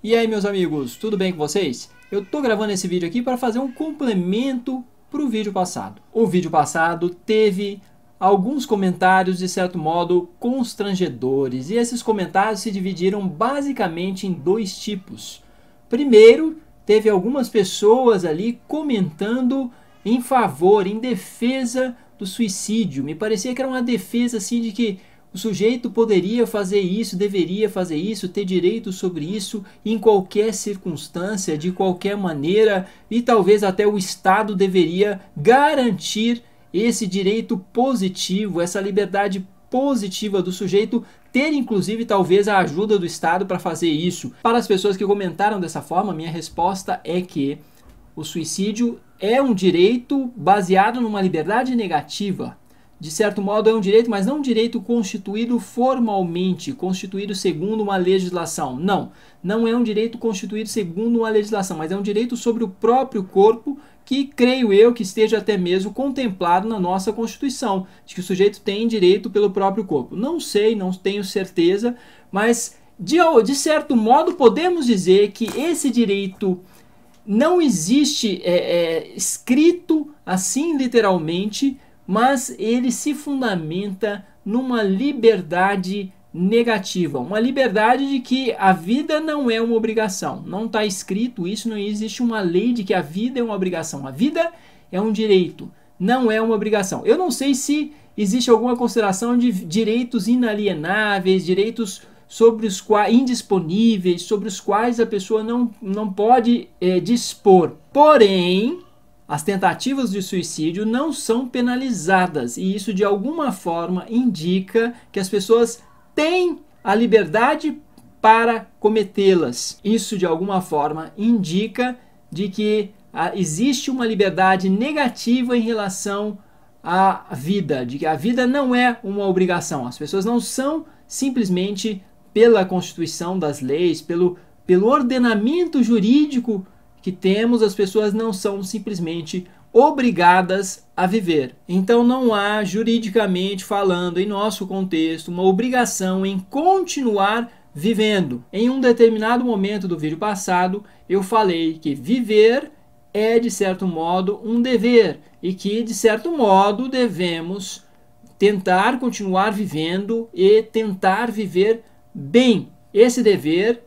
E aí, meus amigos, tudo bem com vocês? Eu tô gravando esse vídeo aqui para fazer um complemento para o vídeo passado. O vídeo passado teve alguns comentários, de certo modo, constrangedores, e esses comentários se dividiram basicamente em dois tipos. Primeiro, teve algumas pessoas ali comentando em favor, em defesa do suicídio. Me parecia que era uma defesa assim de que o sujeito poderia fazer isso, deveria fazer isso, ter direito sobre isso em qualquer circunstância, de qualquer maneira, e talvez até o Estado deveria garantir esse direito positivo, essa liberdade positiva do sujeito, ter inclusive talvez a ajuda do Estado para fazer isso. Para as pessoas que comentaram dessa forma, minha resposta é que o suicídio é um direito baseado numa liberdade negativa. De certo modo é um direito, mas não um direito constituído formalmente, constituído segundo uma legislação. Não, não é um direito constituído segundo uma legislação, mas é um direito sobre o próprio corpo que, creio eu, que esteja até mesmo contemplado na nossa Constituição, de que o sujeito tem direito pelo próprio corpo. Não sei, não tenho certeza, mas de certo modo podemos dizer que esse direito não existe escrito assim literalmente, mas ele se fundamenta numa liberdade negativa, uma liberdade de que a vida não é uma obrigação. Não está escrito isso, não existe uma lei de que a vida é uma obrigação. A vida é um direito, não é uma obrigação. Eu não sei se existe alguma consideração de direitos inalienáveis, direitos sobre os quais indisponíveis, sobre os quais a pessoa não pode dispor. Porém, as tentativas de suicídio não são penalizadas, e isso de alguma forma indica que as pessoas têm a liberdade para cometê-las. Isso de alguma forma indica de que existe uma liberdade negativa em relação à vida, de que a vida não é uma obrigação. As pessoas não são simplesmente pela Constituição das leis, pelo ordenamento jurídico que temos, as pessoas não são simplesmente obrigadas a viver. Então não há, juridicamente falando, em nosso contexto, uma obrigação em continuar vivendo. Em um determinado momento do vídeo passado, eu falei que viver é, de certo modo, um dever, e que, de certo modo, devemos tentar continuar vivendo e tentar viver bem. Esse dever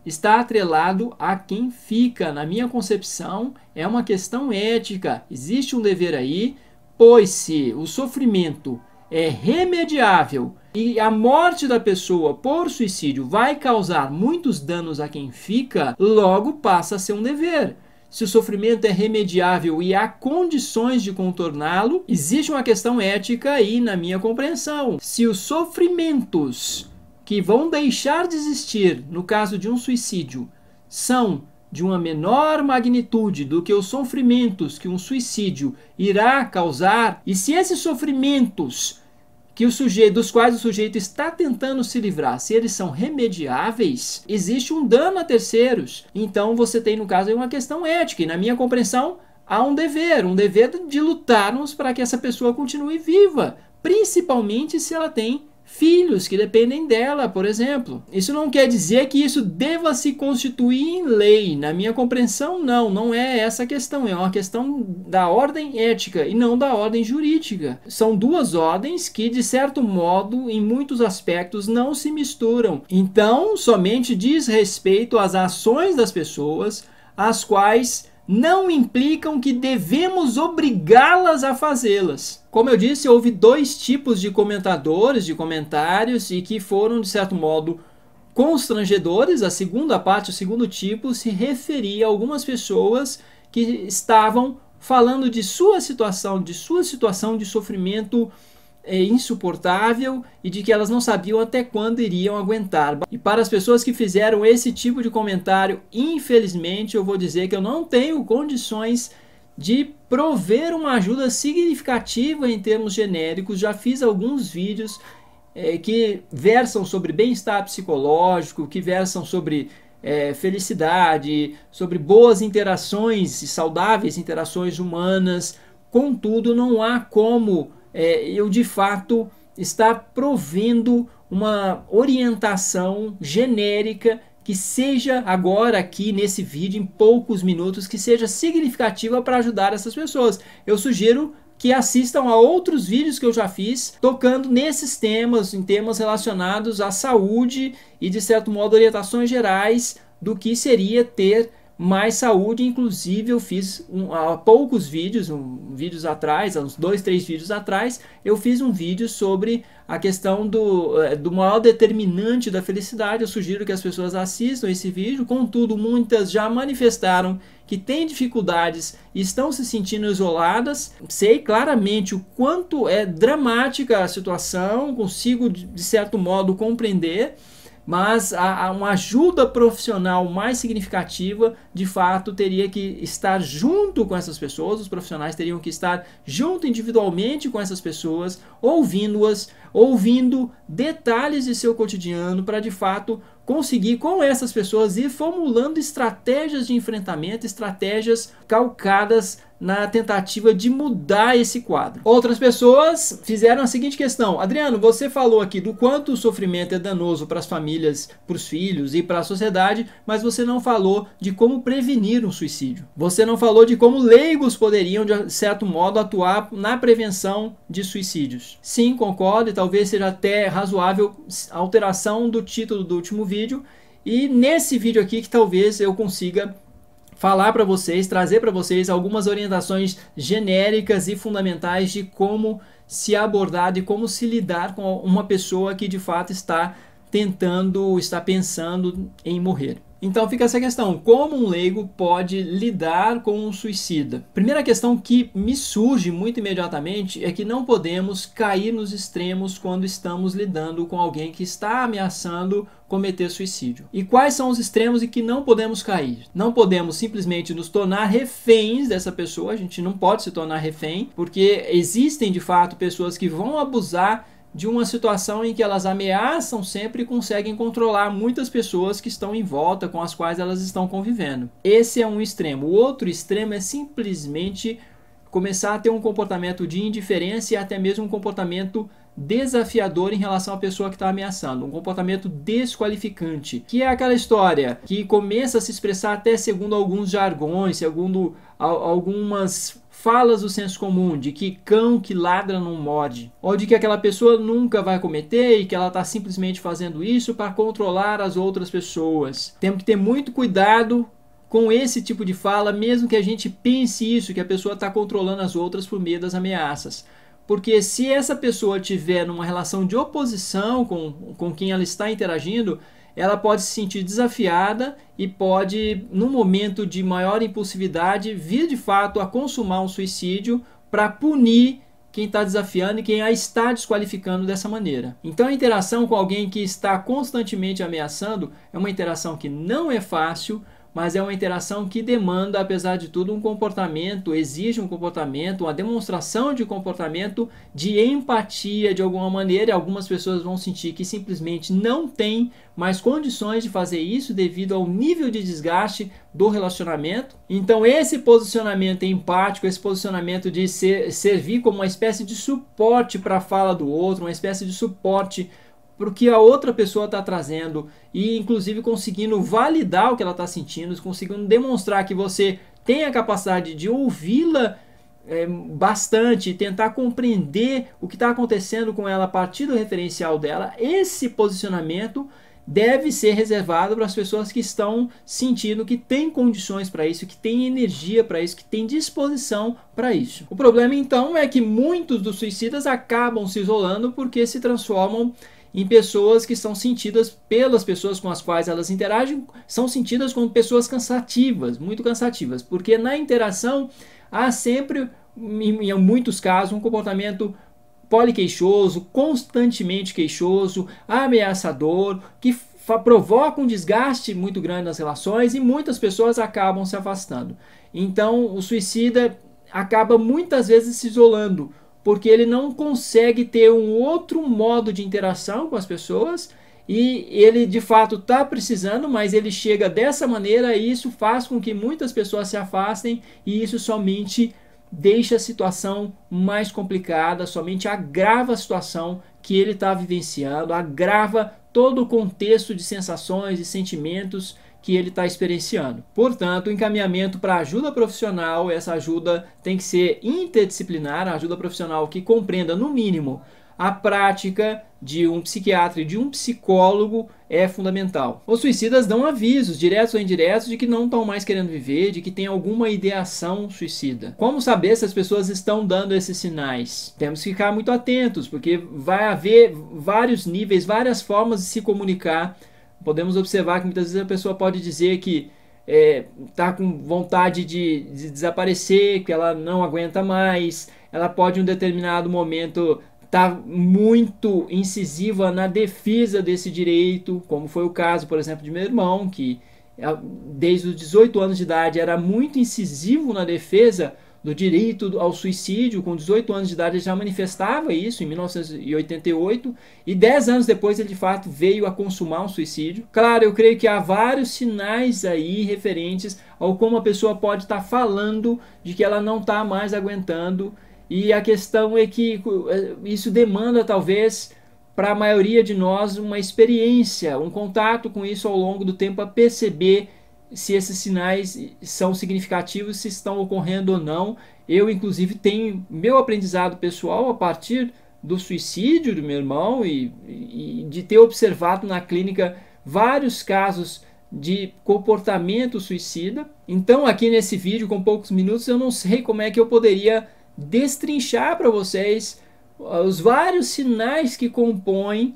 está atrelado a quem fica. Na minha concepção, é uma questão ética. Existe um dever aí, pois se o sofrimento é remediável e a morte da pessoa por suicídio vai causar muitos danos a quem fica, logo passa a ser um dever. Se o sofrimento é remediável e há condições de contorná-lo, existe uma questão ética aí na minha compreensão. Se os sofrimentos que vão deixar de existir no caso de um suicídio são de uma menor magnitude do que os sofrimentos que um suicídio irá causar, e se esses sofrimentos dos quais o sujeito está tentando se livrar, se eles são remediáveis, existe um dano a terceiros. Então você tem, no caso, uma questão ética, e na minha compreensão há um dever de lutarmos para que essa pessoa continue viva, principalmente se ela tem filhos que dependem dela, por exemplo. Isso não quer dizer que isso deva se constituir em lei. Na minha compreensão, não é essa a questão. É uma questão da ordem ética e não da ordem jurídica. São duas ordens que, de certo modo, em muitos aspectos, não se misturam. Então, somente diz respeito às ações das pessoas, as quais não implicam que devemos obrigá-las a fazê-las. Como eu disse, houve dois tipos de comentadores, de comentários, e que foram, de certo modo, constrangedores. A segunda parte, o segundo tipo, se referia a algumas pessoas que estavam falando de sua situação de sofrimento insuportável, e de que elas não sabiam até quando iriam aguentar. E para as pessoas que fizeram esse tipo de comentário, infelizmente eu vou dizer que eu não tenho condições de prover uma ajuda significativa em termos genéricos. Já fiz alguns vídeos que versam sobre bem-estar psicológico, que versam sobre felicidade, sobre boas interações e saudáveis interações humanas. Contudo, não há como eu de fato estar provendo uma orientação genérica que seja agora aqui nesse vídeo, em poucos minutos, que seja significativa para ajudar essas pessoas. Eu sugiro que assistam a outros vídeos que eu já fiz tocando nesses temas, em temas relacionados à saúde e, de certo modo, orientações gerais do que seria ter mais saúde. Inclusive eu fiz há poucos vídeos, vídeos atrás, há uns 2, 3 vídeos atrás, eu fiz um vídeo sobre a questão do maior determinante da felicidade. Eu sugiro que as pessoas assistam esse vídeo. Contudo, muitas já manifestaram que têm dificuldades e estão se sentindo isoladas. Sei claramente o quanto é dramática a situação, consigo de certo modo compreender, mas uma ajuda profissional mais significativa, de fato, teria que estar junto com essas pessoas. Os profissionais teriam que estar junto individualmente com essas pessoas, ouvindo-as, ouvindo detalhes de seu cotidiano, para de fato conseguir com essas pessoas ir formulando estratégias de enfrentamento, estratégias calcadas na tentativa de mudar esse quadro. Outras pessoas fizeram a seguinte questão: Adriano, você falou aqui do quanto o sofrimento é danoso para as famílias, para os filhos e para a sociedade, mas você não falou de como prevenir um suicídio. Você não falou de como leigos poderiam, de certo modo, atuar na prevenção de suicídios. Sim, concordo, e talvez seja até razoável a alteração do título do último vídeo, e nesse vídeo aqui que talvez eu consiga falar para vocês, trazer para vocês algumas orientações genéricas e fundamentais de como se abordar, de como se lidar com uma pessoa que de fato está pensando em morrer. Então fica essa questão: como um leigo pode lidar com um suicida? Primeira questão que me surge muito imediatamente é que não podemos cair nos extremos quando estamos lidando com alguém que está ameaçando cometer suicídio. E quais são os extremos em que não podemos cair? Não podemos simplesmente nos tornar reféns dessa pessoa. A gente não pode se tornar refém, porque existem de fato pessoas que vão abusar de uma situação em que elas ameaçam sempre e conseguem controlar muitas pessoas que estão em volta, com as quais elas estão convivendo. Esse é um extremo. O outro extremo é simplesmente começar a ter um comportamento de indiferença e até mesmo um comportamento desafiador em relação à pessoa que está ameaçando, um comportamento desqualificante, que é aquela história que começa a se expressar até segundo alguns jargões, segundo algumas falas do senso comum, de que cão que ladra não morde, ou de que aquela pessoa nunca vai cometer e que ela está simplesmente fazendo isso para controlar as outras pessoas. Temos que ter muito cuidado com esse tipo de fala, mesmo que a gente pense isso, que a pessoa está controlando as outras por meio das ameaças. Porque se essa pessoa tiver numa relação de oposição com quem ela está interagindo, ela pode se sentir desafiada e pode, num momento de maior impulsividade, vir de fato a consumar um suicídio para punir quem está desafiando e quem a está desqualificando dessa maneira. Então a interação com alguém que está constantemente ameaçando é uma interação que não é fácil, mas é uma interação que demanda, apesar de tudo, um comportamento, exige um comportamento, uma demonstração de comportamento de empatia de alguma maneira. E algumas pessoas vão sentir que simplesmente não tem mais condições de fazer isso devido ao nível de desgaste do relacionamento. Então esse posicionamento empático, esse posicionamento de servir como uma espécie de suporte para a fala do outro, uma espécie de suporte para o que a outra pessoa está trazendo e inclusive conseguindo validar o que ela está sentindo, conseguindo demonstrar que você tem a capacidade de ouvi-la bastante, tentar compreender o que está acontecendo com ela a partir do referencial dela. Esse posicionamento deve ser reservado para as pessoas que estão sentindo que tem condições para isso, que tem energia para isso, que tem disposição para isso. O problema então é que muitos dos suicidas acabam se isolando porque se transformam em pessoas que são sentidas pelas pessoas com as quais elas interagem, são sentidas como pessoas cansativas, muito cansativas, porque na interação há sempre, em muitos casos, um comportamento poliqueixoso, constantemente queixoso, ameaçador, que provoca um desgaste muito grande nas relações e muitas pessoas acabam se afastando. Então o suicida acaba muitas vezes se isolando, porque ele não consegue ter um outro modo de interação com as pessoas e ele de fato está precisando, mas ele chega dessa maneira e isso faz com que muitas pessoas se afastem e isso somente deixa a situação mais complicada, somente agrava a situação que ele está vivenciando, agrava todo o contexto de sensações e sentimentos que ele está experienciando. Portanto, o encaminhamento para ajuda profissional, essa ajuda tem que ser interdisciplinar, a ajuda profissional que compreenda, no mínimo, a prática de um psiquiatra e de um psicólogo é fundamental. Os suicidas dão avisos, diretos ou indiretos, de que não estão mais querendo viver, de que tem alguma ideação suicida. Como saber se as pessoas estão dando esses sinais? Temos que ficar muito atentos, porque vai haver vários níveis, várias formas de se comunicar. Podemos observar que muitas vezes a pessoa pode dizer que está com vontade de desaparecer, que ela não aguenta mais, ela pode em um determinado momento está muito incisiva na defesa desse direito, como foi o caso, por exemplo, de meu irmão, que desde os 18 anos de idade era muito incisivo na defesa do direito ao suicídio. Com 18 anos de idade ele já manifestava isso em 1988 e 10 anos depois ele de fato veio a consumar um suicídio. Claro, eu creio que há vários sinais aí referentes ao como a pessoa pode estar falando de que ela não está mais aguentando. E a questão é que isso demanda, talvez, para a maioria de nós, uma experiência, um contato com isso ao longo do tempo, a perceber se esses sinais são significativos, se estão ocorrendo ou não. Eu, inclusive, tenho meu aprendizado pessoal a partir do suicídio do meu irmão e de ter observado na clínica vários casos de comportamento suicida. Então, aqui nesse vídeo, com poucos minutos, eu não sei como é que eu poderia destrinchar para vocês os vários sinais que compõem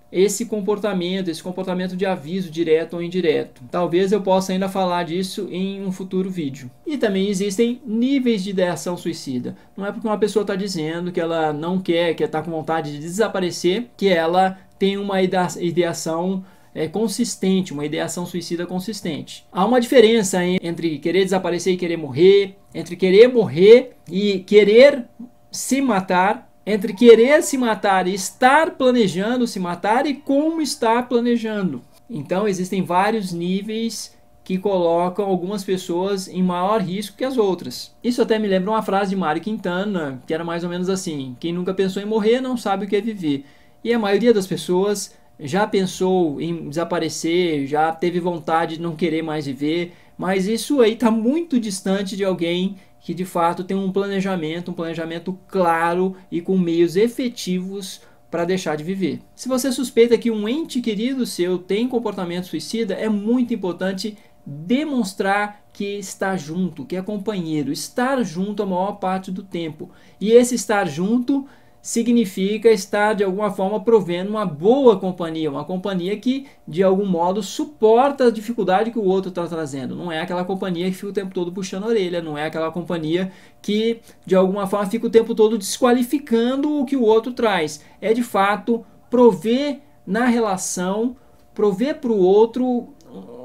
esse comportamento de aviso direto ou indireto. Talvez eu possa ainda falar disso em um futuro vídeo. E também existem níveis de ideação suicida. Não é porque uma pessoa está dizendo que ela não quer, que está com vontade de desaparecer, que ela tem uma ideação consistente, uma ideação suicida consistente. Há uma diferença entre querer desaparecer e querer morrer, entre querer morrer e querer se matar, entre querer se matar e estar planejando se matar e como estar planejando. Então existem vários níveis que colocam algumas pessoas em maior risco que as outras. Isso até me lembra uma frase de Mário Quintana, que era mais ou menos assim: quem nunca pensou em morrer não sabe o que é viver. E a maioria das pessoas já pensou em desaparecer, já teve vontade de não querer mais viver, mas isso aí está muito distante de alguém que de fato tem um planejamento claro e com meios efetivos para deixar de viver. Se você suspeita que um ente querido seu tem comportamento suicida, é muito importante demonstrar que está junto, que é companheiro, estar junto a maior parte do tempo. E esse estar junto significa estar de alguma forma provendo uma boa companhia, uma companhia que de algum modo suporta a dificuldade que o outro está trazendo. Não é aquela companhia que fica o tempo todo puxando a orelha, não é aquela companhia que de alguma forma fica o tempo todo desqualificando o que o outro traz. É de fato prover na relação, prover para o outro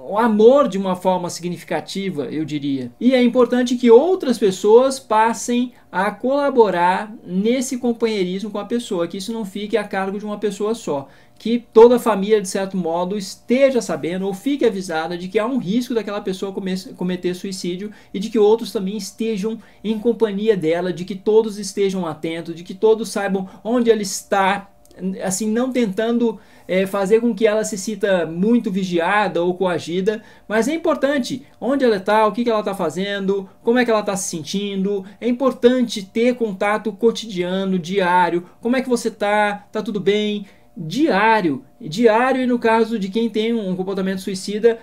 o amor de uma forma significativa, eu diria. E é importante que outras pessoas passem a colaborar nesse companheirismo com a pessoa, que isso não fique a cargo de uma pessoa só, que toda a família, de certo modo, esteja sabendo ou fique avisada de que há um risco daquela pessoa cometer suicídio e de que outros também estejam em companhia dela, de que todos estejam atentos, de que todos saibam onde ela está, assim, não tentando fazer com que ela se sinta muito vigiada ou coagida, mas é importante onde ela está, o que ela está fazendo, como é que ela está se sentindo. É importante ter contato cotidiano, diário. Como é que você está? Tá tudo bem? Diário, e no caso de quem tem um comportamento suicida,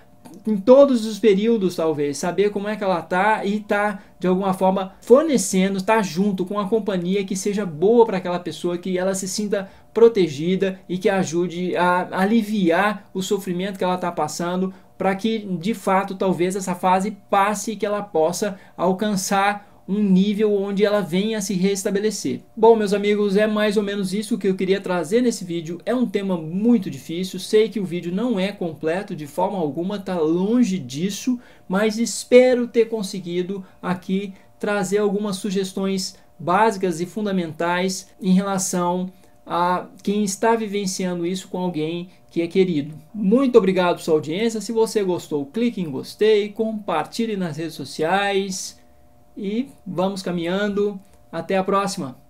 em todos os períodos, talvez, saber como é que ela está e tá de alguma forma fornecendo, tá junto com a companhia que seja boa para aquela pessoa, que ela se sinta protegida e que ajude a aliviar o sofrimento que ela está passando, para que de fato talvez essa fase passe e que ela possa alcançar um nível onde ela venha a se restabelecer. Bom, meus amigos, é mais ou menos isso que eu queria trazer nesse vídeo. É um tema muito difícil, sei que o vídeo não é completo de forma alguma, está longe disso, mas espero ter conseguido aqui trazer algumas sugestões básicas e fundamentais em relação a quem está vivenciando isso com alguém que é querido. Muito obrigado por sua audiência. Se você gostou, clique em gostei, compartilhe nas redes sociais e vamos caminhando. Até a próxima!